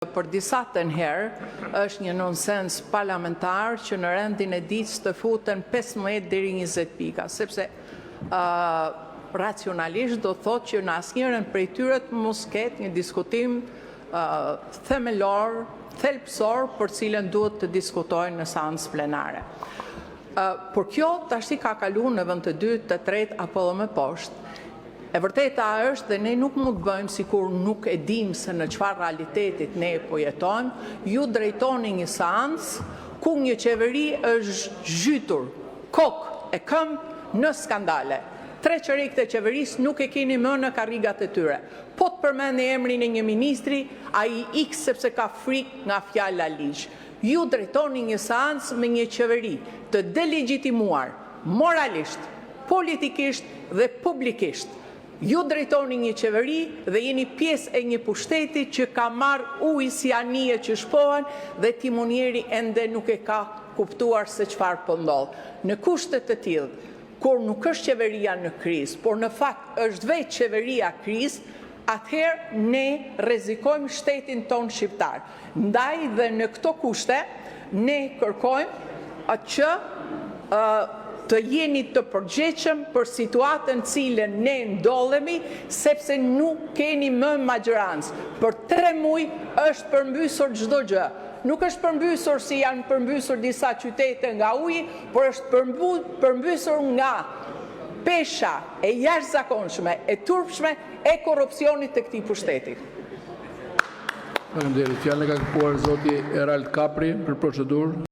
Për disa të herë është një nonsens parlamentar që në rendin e ditës të futen 15 deri 20 pika, sepse racionalisht do thotë që në asnjërin prej tyre të mos ketë një diskutim themelor, thelbësor për cilën duhet të diskutojnë në seancë plenare. Por kjo tashti ka kaluar në vend të dytë, të tretë apo edhe më poshtë. E vërteta është dhe ne nuk mund të bëjmë sikur nuk e dim se në çfarë realitetit ne po jetojmë, ju drejtoni një seancë ku një qeveri është zhytur kokë e këmbë në skandale. 3 qerik të qeverisë nuk e keni më në karrigat e tyre. Po të përmendni emrin e një ministri, ai ik sepse ka frikë nga fjala ligj. Ju drejtoni një seancë me një qeveri të delegjitimuar moralisht, politikisht dhe publikisht. Ju drejtoni një qeveri dhe jeni pjesë e një pushteti që ka marrë ujë si anije që shpohen dhe timonieri ende nuk e ka kuptuar se çfarë po ndodh. Në kushte të tillë, kur nuk është qeveria në krizë, por në fakt është vetë qeveria krizë, atëherë ne rrezikojmë shtetin ton shqiptar. Ndaj dhe në këto kushte ne kërkojmë që të jeni të përgjegjshëm për situatën cilën ne ndodhemi, sepse nuk keni më majorancë. Për 3 muaj është përmbysur çdo gjë. Nuk është përmbysur si janë përmbysur disa qytete nga uji, por është përmbysur nga pesha e jashtëzakonshme, e turpshme, e korrupsionit të këtij pushteti. Faleminderit. Fjalën ka kërkuar zoti Erald Kapri për procedurë.